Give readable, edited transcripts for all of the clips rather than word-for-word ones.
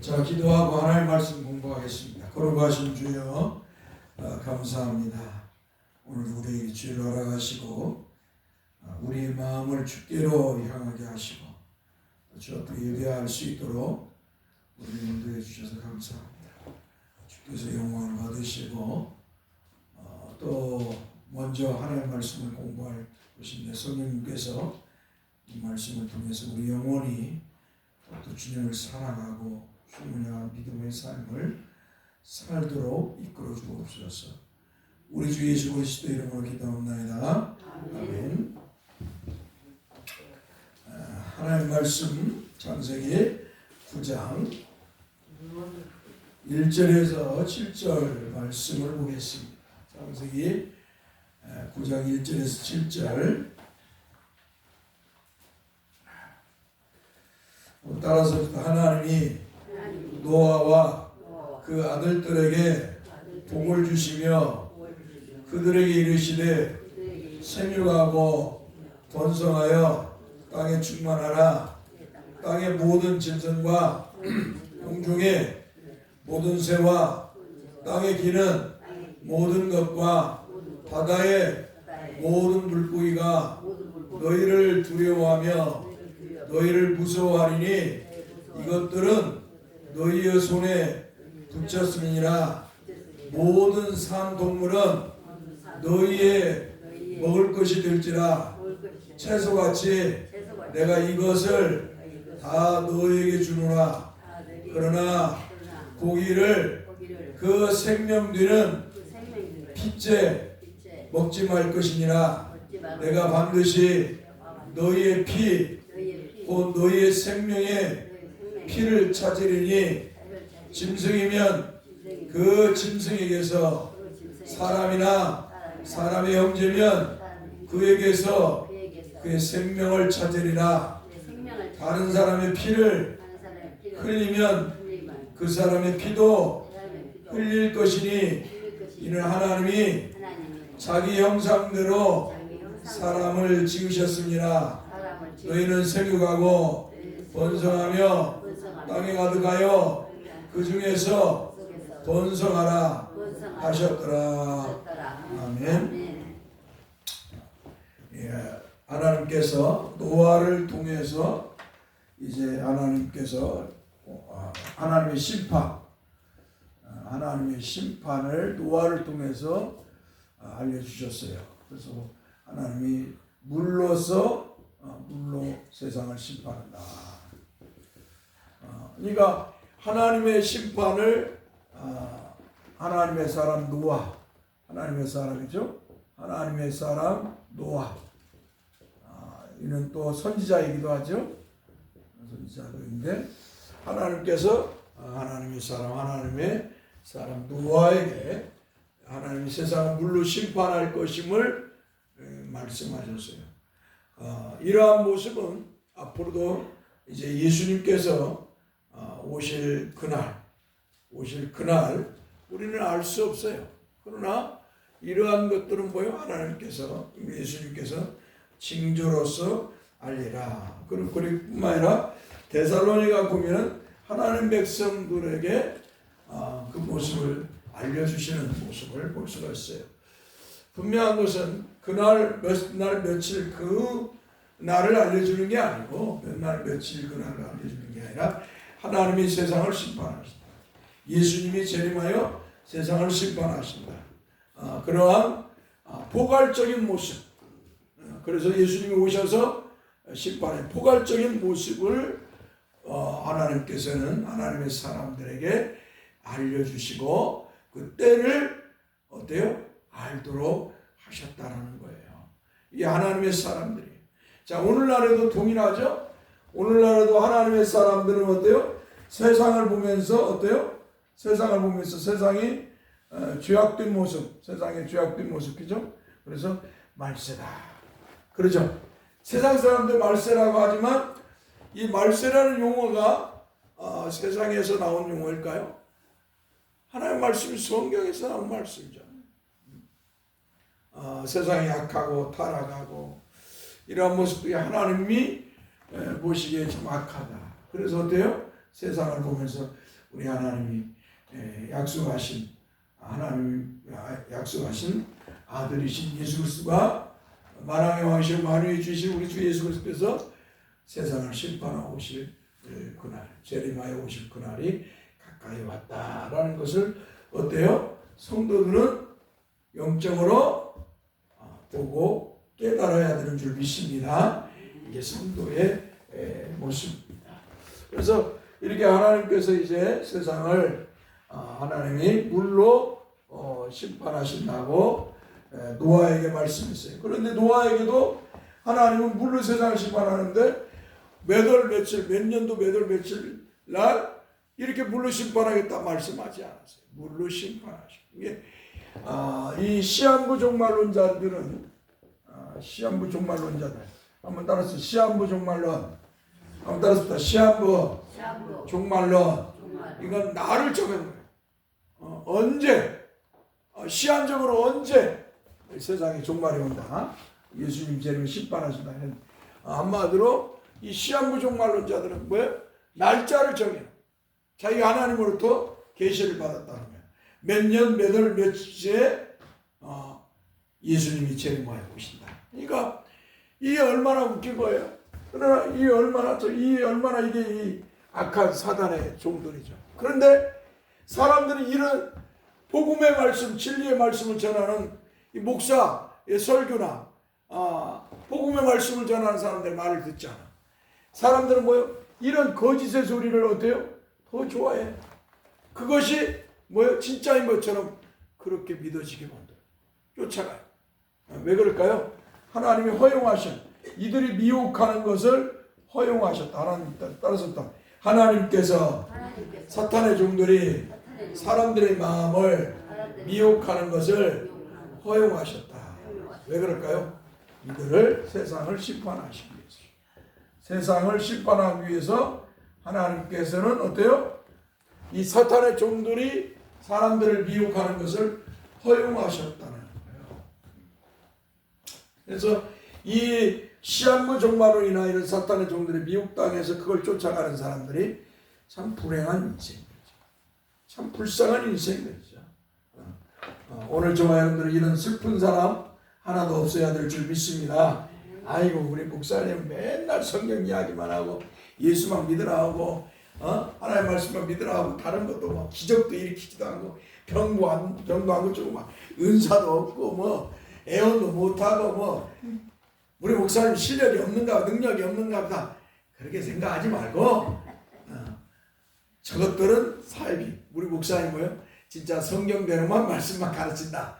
자, 기도하고 하나님의 말씀 공부하겠습니다. 거룩하신 주여, 감사합니다. 오늘 우리에게 주를 허락하시고 우리의 마음을 주께로 향하게 하시고 주 앞에 예배할 수 있도록 우리를 인도해 주셔서 감사합니다. 주께서 영광을 받으시고 또 먼저 하나님의 말씀을 공부할 것인데 성령님께서 이 말씀을 통해서 우리 영혼이 또 주님을 사랑하고 주님을 향한 믿음의 삶을 살도록 이끌어 주옵소서. 우리 주 예수 그리스도 이름으로 기도합나이다. 아멘. 하나님의 말씀 창세기 9장 1절에서 7절 말씀을 보겠습니다. 창세기 9장 1절에서 7절 따라서 하나님이 노아와 그 아들들에게 복을 주시며 그들에게 이르시되 생육하고 번성하여 땅에 충만하라. 땅의 모든 짐승과 공중의 모든 새와 땅에 기는 모든 것과 바다의 모든 물고기가 너희를 두려워하며 너희를 무서워하리니 이것들은 너희의 손에 붙였음이니라. 모든 산 동물은 너희의 먹을 것이 될지라. 채소같이 내가 이것을 다 너희에게 주노라. 그러나 고기를 그 생명되는 피째 먹지 말 것이니라. 내가 반드시 너희의 피 곧 너희의 생명의 피를 찾으리니 짐승이면 그 짐승에게서 사람이나 사람의 형제면 그에게서 그의 생명을 찾으리라. 다른 사람의 피를 흘리면 그 사람의 피도 흘릴 것이니 이는 하나님이 자기 형상대로 사람을 지으셨습니다. 너희는 생육하고 번성하며 땅에 가득하여 그 중에서 번성하라 하셨더라. 아멘. 예, 하나님께서 노아를 통해서 이제 하나님께서 하나님의 심판을 노아를 통해서 알려주셨어요. 그래서 하나님이 물로 세상을 심판한다. 그러니까 하나님의 심판을 하나님의 사람 노아, 하나님의 사람이죠. 하나님의 사람 노아. 이는 또 선지자이기도 하죠. 선지자도인데 하나님께서 하나님의 사람 노아에게 하나님이 세상을 물로 심판할 것임을 말씀하셨어요. 이러한 모습은 앞으로도 이제 예수님께서 오실 그날 우리는 알 수 없어요. 그러나 이러한 것들은 뭐예요? 하나님께서 예수님께서 징조로서 알리라. 그리고 뿐만 아니라 데살로니가 보면 하나님 백성들에게 그 모습을 알려주시는 모습을 볼 수가 있어요. 분명한 것은 그날 몇 날 며칠 그 날을 알려주는 게 아니고 몇 날 며칠 그 날을 알려주는 게 아니라 하나님이 세상을 심판하신다. 예수님이 재림하여 세상을 심판하신다. 그러한 포괄적인 모습. 그래서 예수님이 오셔서 심판의 포괄적인 모습을 하나님께서는 하나님의 사람들에게 알려주시고 그 때를 어때요? 알도록 하셨다라는 거예요. 이 하나님의 사람들이. 자, 오늘날에도 동일하죠? 오늘날에도 하나님의 사람들은 어때요? 세상을 보면서 어때요? 세상을 보면서 세상이 죄악된 모습, 세상의 죄악된 모습이죠? 그래서 말세다. 그렇죠? 세상 사람들 말세라고 하지만 이 말세라는 용어가 세상에서 나온 용어일까요? 하나님의 말씀이 성경에서 나온 말씀이죠. 세상이 악하고 타락하고 이러한 모습들이 하나님이 보시기에 좀 악하다. 그래서 어때요? 세상을 보면서 우리 하나님이 약속하신 아들이신 예수 그리스도가 만왕의 왕이시고 만유의 주이신 우리 주 예수 그리스도께서 세상을 심판하고 오실 그날, 재림하여 오실 그날이 가까이 왔다라는 것을 어때요? 성도들은 영적으로 보고 깨달아야 되는 줄 믿습니다. 이게 성도의 모습입니다. 그래서 이렇게 하나님께서 이제 세상을 하나님이 물로 심판하신다고 노아에게 말씀했어요. 그런데 노아에게도 하나님은 물로 세상을 심판하는데 몇 년도 몇 월 며칠 날 이렇게 물로 심판하겠다 말씀하지 않았어요. 물로 심판하시고 이게 이 시한부 종말론자들은 시한부 종말론자들 한번 따라서 시한부 종말론 한번 따라서 시한부 종말론 이건 나를 정하는 거예요. 언제 시한적으로 언제 세상에 종말이 온다 예수님 재림 심판하신다 한마디로 이 시한부 종말론자들은 뭐예요? 날짜를 정해요. 자기가 하나님으로부터 계시를 받았다는 거예요. 몇 년, 몇 월, 며칠에 예수님이 재림하여 오신다. 그러니까 이게 얼마나 웃긴 거예요. 그러나 이게 얼마나 이게 이 악한 사단의 종들이죠. 그런데 사람들이 이런 복음의 말씀, 진리의 말씀을 전하는 이 목사의 설교나 복음의 말씀을 전하는 사람들 말을 듣지 않아. 사람들은 뭐요? 이런 거짓의 소리를 어때요? 더 좋아해. 그것이 뭐요? 진짜인 것처럼 그렇게 믿어지게 만들어요. 쫓아가요. 왜 그럴까요? 하나님이 허용하신 이들이 미혹하는 것을 허용하셨다. 하나님 따라섰다. 하나님께서 사탄의 종들이 사람들의 마음을 미혹하는 것을 허용하셨다. 왜 그럴까요? 이들을 세상을 심판하시기 위해서. 세상을 심판하기 위해서 하나님께서는 어때요? 이 사탄의 종들이 사람들을 미혹하는 것을 허용하셨다는 거예요. 그래서 이 시한부 종말로 인하여 이런 사탄의 종들이 미혹당해서 그걸 쫓아가는 사람들이 참 불행한 인생이죠. 참 불쌍한 인생이죠. 오늘 저와 여러분들은 이런 슬픈 사람 하나도 없어야 될 줄 믿습니다. 아이고 우리 목사님 맨날 성경 이야기만 하고 예수만 믿으라 하고 하나님 말씀만 믿으라 하고 다른 것도 뭐 기적도 일으키지도 않고 병도 안 고치고 막 은사도 없고 뭐 애원도 못하고 뭐 우리 목사님 실력이 없는가 능력이 없는가 보다 그렇게 생각하지 말고 저것들은 삶이 우리 목사님 뭐요? 진짜 성경대로만 말씀만 가르친다.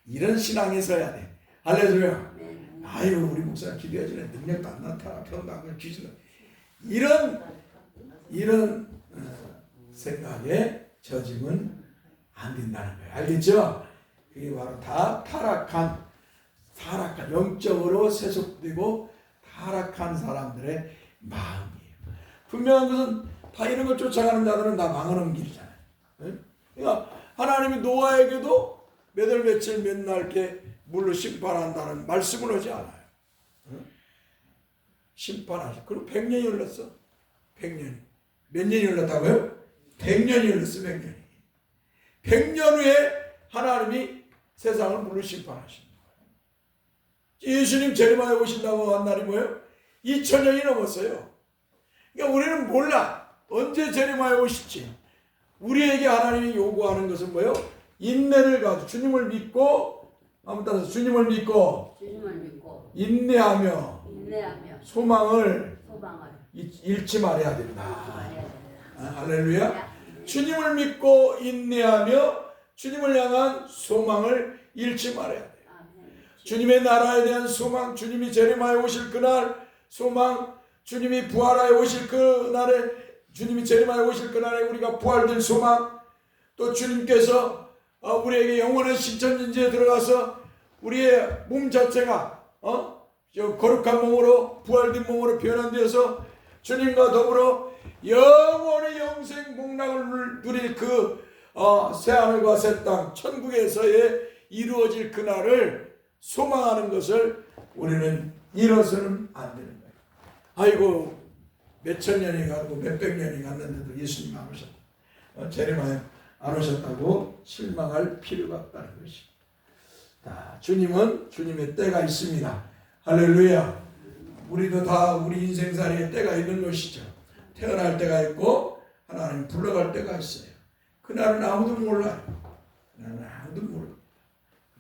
이런 신앙에 서야 돼. 할렐루야. 아유 우리 목사님 기도해주는 능력도 안 나타나 병도 안 고치고 귀신도 이런 생각에 젖으면 안 된다는 거예요. 알겠죠? 그게 바로 다 타락한 영적으로 세속되고 타락한 사람들의 마음이에요. 분명한 것은 다 이런 걸 쫓아가는 자들은 다 망하는 길이잖아요. 그러니까 하나님이 노아에게도 몇 월 며칠 몇 날 이렇게 물로 심판한다는 말씀을 하지 않아요. 심판하시. 그리고 100년이 흘렀어. 100년이. 몇 년이 흘렀다고요? 100년이 흘렀어. 100년이. 100년 후에 하나님이 세상을 물로 심판하신다. 예수님 재림하여 오신다고 한 날이 뭐예요? 2000년이 넘었어요. 그러니까 우리는 몰라. 언제 재림하여 오실지. 우리에게 하나님이 요구하는 것은 뭐예요? 인내를 가지고 주님을 믿고 한번 따라서 주님을 믿고 인내하며 소망을 잃지 말아야 된다. 할렐루야. 주님을 믿고 인내하며 주님을 향한 소망을 잃지 말아야 돼요. 주님의 나라에 대한 소망, 주님이 재림하여 오실 그날 소망, 주님이 부활하여 오실 그날에 주님이 재림하여 오실 그날에 우리가 부활될 소망, 또 주님께서 우리에게 영원한 신천지에 들어가서 우리의 몸 자체가 거룩한 몸으로 부활된 몸으로 변환되어서 주님과 더불어 영원의 영생 복락을 누릴 그 새하늘과 새 땅 천국에서의 이루어질 그날을 소망하는 것을 우리는 잃어서는 안 되는 거예요. 아이고 몇천 년이 가고 몇백 년이 갔는데도 예수님 안 오셨다. 재림하여 안 오셨다고 실망할 필요가 없다는 것이. 주님은 주님의 때가 있습니다. 할렐루야. 우리도 다 우리 인생살이에 때가 있는 것이죠. 태어날 때가 있고 하나님 불러갈 때가 있어요. 그날은 아무도 몰라요. 그날은 아무도 몰라요.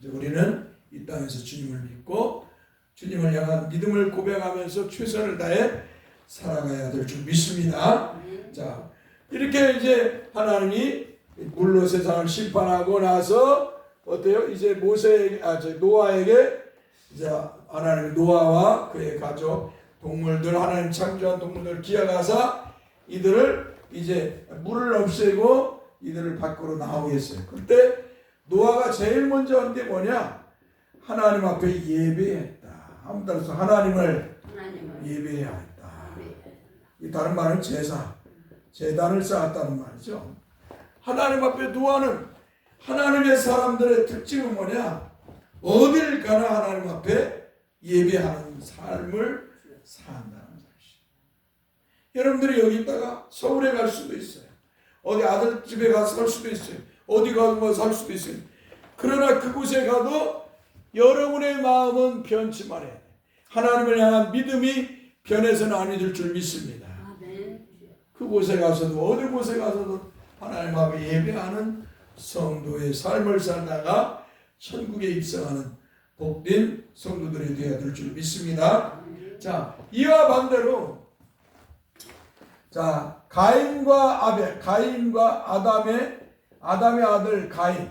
우리는 이 땅에서 주님을 믿고 주님을 향한 믿음을 고백하면서 최선을 다해 살아가야 될 줄 믿습니다. 자, 이렇게 이제 하나님이 물로 세상을 심판하고 나서 어때요? 이제 노아에게 이제 하나님 노아와 그의 가족 동물들 하나님 창조한 동물들 기약하사 이들을 이제 물을 없애고 이들을 밖으로 나오게 했어요. 그때 노아가 제일 먼저 한 게 뭐냐? 하나님 앞에 예배했다. 한번 따라서 하나님을 예배해야 했다. 이 다른 말은 제단을 쌓았다는 말이죠. 하나님 앞에 노아는 하나님의 사람들의 특징은 뭐냐? 어딜 가나 하나님 앞에 예배하는 삶을 산다는 것이죠. 여러분들이 여기 있다가 서울에 갈 수도 있어요. 어디 아들 집에 가서 살 수도 있어요. 어디 가서 살 수도 있어요. 그러나 그곳에 가도 여러분의 마음은 변치 말아야 돼요. 하나님을 향한 믿음이 변해서는 아니될 줄 믿습니다. 그곳에 가서도 어디 곳에 가서도 하나님 앞에 예배하는 성도의 삶을 살다가 천국에 입성하는 복된 성도들이 되어야 될 줄 믿습니다. 자, 이와 반대로 자 가인과 아벨, 가인과 아담의 아들 가인,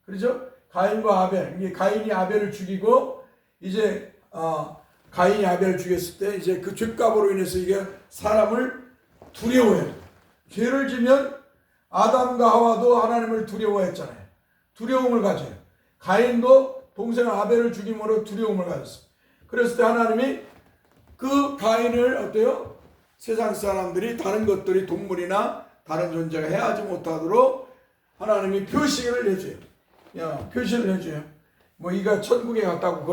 그렇죠? 가인과 아벨, 이게 가인이 아벨을 죽이고 이제 가인이 아벨을 죽였을 때 이제 그 죄값으로 인해서 이게 사람을 두려워해요. 죄를 지면 아담과 하와도 하나님을 두려워했잖아요. 두려움을 가져요. 가인도 동생 아벨을 죽임으로 두려움을 가졌어요. 그랬을 때 하나님이 그 가인을 어때요? 세상 사람들이 다른 것들이 동물이나 다른 존재가 해하지 못하도록 하나님이 표시를 해줘요. 표시를 해줘요. 뭐 이가 천국에 갔다고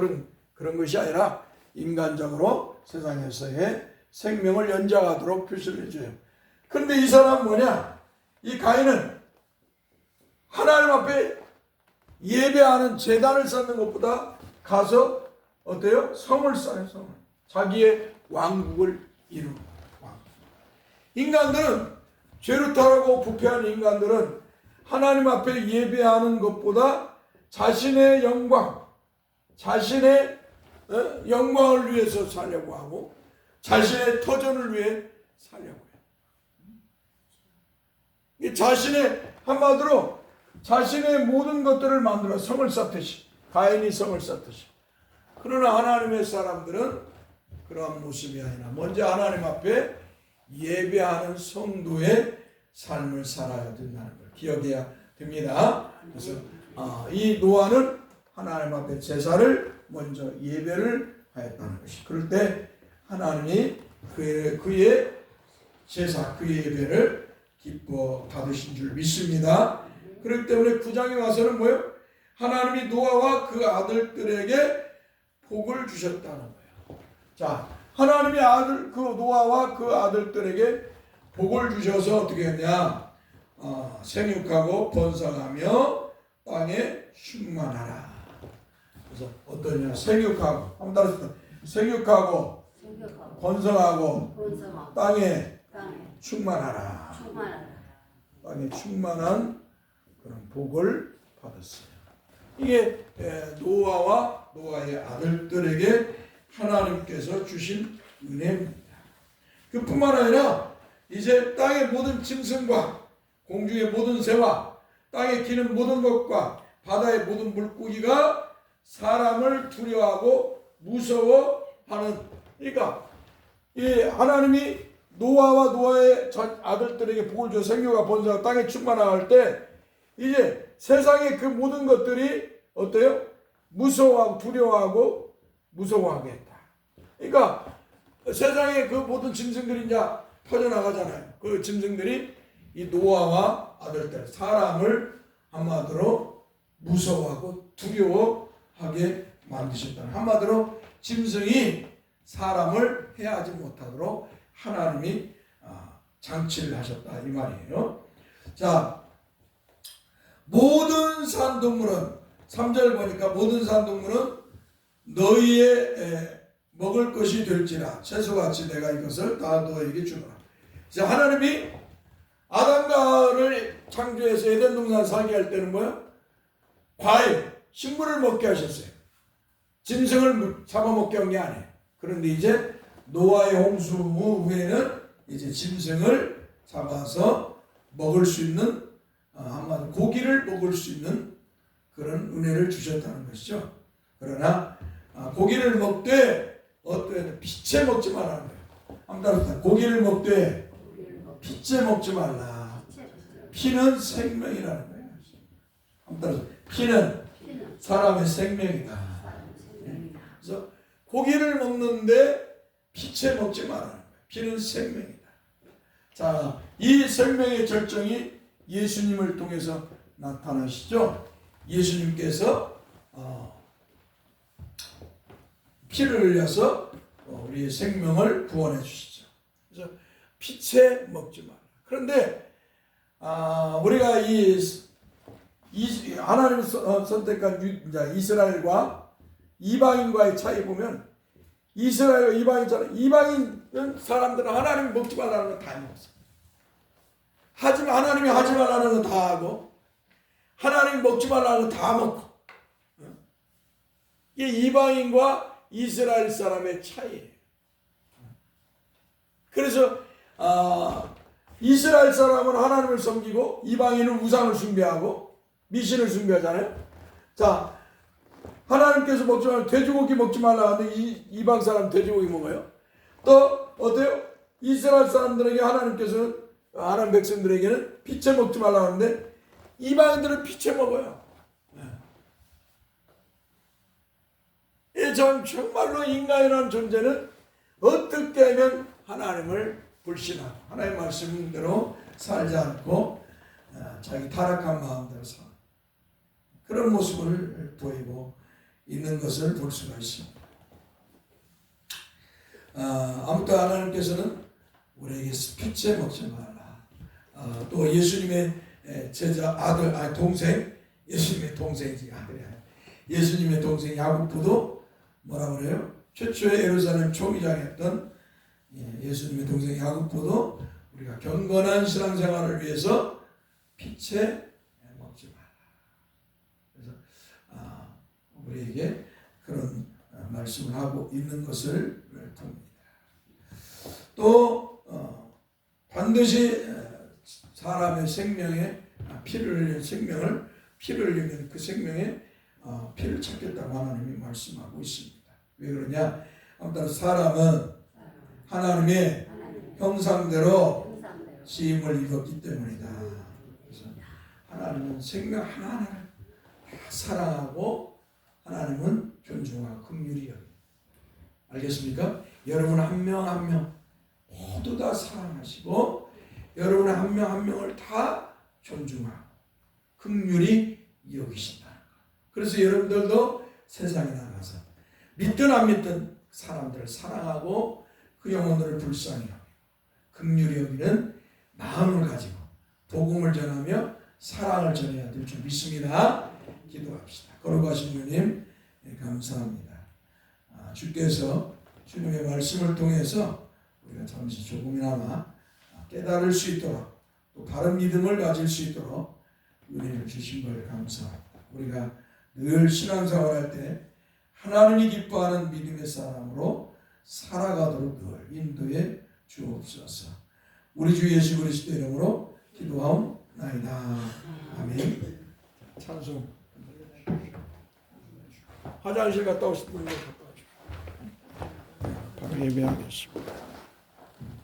그런 것이 아니라 인간적으로 세상에서의 생명을 연장하도록 표시를 해줘요. 그런데 이 사람은 뭐냐? 이 가인은 하나님 앞에 예배하는 제단을 쌓는 것보다 가서 어때요? 성을 쌓아요. 성을. 자기의 왕국을 이루는 왕국. 인간들은 죄로 타락하고 부패한 인간들은 하나님 앞에 예배하는 것보다 자신의 영광, 자신의 영광을 위해서 살려고 하고 자신의 터전을 위해 살려고 해요. 자신의 한마디로 자신의 모든 것들을 만들어 성을 쌓듯이 가인이 성을 쌓듯이. 그러나 하나님의 사람들은 그러한 모습이 아니라 먼저 하나님 앞에 예배하는 성도의 삶을 살아야 된다는 걸 기억해야 됩니다. 그래서 이 노아는 하나님 앞에 제사를 먼저 예배를 하였다는 것이. 그럴 때 하나님이 그의 제사, 그의 예배를 기뻐 받으신 줄 믿습니다. 그렇기 때문에 9장에 와서는 뭐예요? 하나님이 노아와 그 아들들에게 복을 주셨다는 거예요. 자, 하나님이 그 노아와 그 아들들에게 복을 주셔서 어떻게 했냐? 생육하고 번성하며 땅에 충만하라. 그래서 어떠냐? 생육하고 한번 따라서 생육하고 번성하고 땅에 충만하라. 땅에 충만한 그런 복을 받았어요. 이게 노아와 노아의 아들들에게 하나님께서 주신 은혜입니다. 그뿐만 아니라 이제 땅의 모든 짐승과 공중의 모든 새와 땅에 기는 모든 것과 바다의 모든 물고기가 사람을 두려워하고 무서워하는, 그러니까 이 하나님이 노아와 노아의 아들들에게 복을 줘 생육과 번성하고 땅에 충만할 때 이제 세상의 그 모든 것들이 어때요? 무서워하고 두려워하고 무서워하게 했다. 그러니까 세상의 그 모든 짐승들이 이제 퍼져나가잖아요. 그 짐승들이 이 노아와 아들들, 사람을 한마디로 무서워하고 두려워하게 만드셨다. 한마디로 짐승이 사람을 해하지 못하도록 하나님이 장치를 하셨다 이 말이에요. 자, 모든 산동물은 3절 보니까 모든 산동물은 너희의 먹을 것이 될지라 채소같이 내가 이것을 다 너에게 주노라. 자, 하나님이 아담과를 창조해서 에덴 동산 살게 할 때는 뭐야? 과일, 식물을 먹게 하셨어요. 짐승을 잡아먹게 한 게 아니에요. 그런데 이제 노아의 홍수 후에는 이제 짐승을 잡아서 먹을 수 있는, 한마디로 고기를 먹을 수 있는 그런 은혜를 주셨다는 것이죠. 그러나 고기를 먹되 어떤 빛에 먹지 말라는 거예요. 한번 고기를 먹되 빛에 먹지 말라. 피는 생명이라는 거예요. 한번 피는 사람의 생명이다. 그래서 고기를 먹는데 빛에 먹지 말라는 거예요. 피는 생명이다. 자, 이 생명의 절정이 예수님을 통해서 나타나시죠. 예수님께서 피를 흘려서 우리의 생명을 구원해 주시죠. 그래서 빛에 먹지 마라. 그런데 우리가 이 하나님 선택한 이스라엘과 이방인과의 차이 보면 이스라엘과 이방인 사람들은 하나님이 먹지 말라는 거 다 먹었어요. 하지만 하나님이 하지 말라는 거 다 하고 하나님이 먹지 말라는 거 다 먹고 이게 이방인과 이스라엘 사람의 차이예요. 그래서 이스라엘 사람은 하나님을 섬기고 이방인은 우상을 숭배하고 미신을 숭배하잖아요. 자, 하나님께서 먹지 말라 돼지고기 먹지 말라 하는데 이방 사람 돼지고기 먹어요. 또 어때요? 이스라엘 사람들에게 하나님께서는 하나님 백성들에게는 피채 먹지 말라 하는데 이방인들은 피채 먹어요. 정말로 인간이라는 존재는 어떻게 하면 하나님을 불신하고 하나님의 말씀대로 살지 않고 자기 타락한 마음대로 사 그런 모습을 보이고 있는 것을 볼 수가 있습니다. 아무튼 하나님께서는 우리에게 피채 먹지 말라. 또 예수님의 제자 동생 예수님의 동생이지 아들이 아니라 예수님의 동생 야고보도 뭐라 그래요? 최초의 예루살렘 초기장했던 예수님의 동생 야고보도 우리가 경건한 신앙생활을 위해서 피채 먹지 마라. 그래서 우리에게 그런 말씀을 하고 있는 것을 봅니다. 또 반드시 사람의 생명에 피를 흘리면 그 생명에 피를 찾겠다고 하나님이 말씀하고 있습니다. 왜 그러냐? 아무튼 사람은 하나님의 형상대로 지음을 입었기 때문이다. 그래서 하나님은 생명 하나하나를 사랑하고 하나님은 존중하고 긍휼히 여깁니다. 알겠습니까? 여러분 한 명 한 명 모두 다 사랑하시고 여러분 한 명 한 명을 다 존중하고 긍휼히 여기신다. 그래서 여러분들도 세상에 나가서 믿든 안 믿든 사람들을 사랑하고 그 영혼들을 불쌍히 하고 긍휼히 여기는 마음을 가지고 복음을 전하며 사랑을 전해야 될 줄 믿습니다. 기도합시다. 거룩하신 주님 감사합니다. 주께서 주님의 말씀을 통해서 우리가 잠시 조금이나마 깨달을 수 있도록 또 바른 믿음을 가질 수 있도록 은혜를 주신 걸 감사합니다. 우리가 늘 신앙생활할 때 하나님이 기뻐하는 믿음의 사람으로 살아가도록 늘 인도해 주옵소서. 우리 주 예수 그리스도 이름으로 기도하옵나이다. 아멘. 찬송. 화장실 갔다 오실 분들 갔다 오십시오. 바로 예배하겠습니다.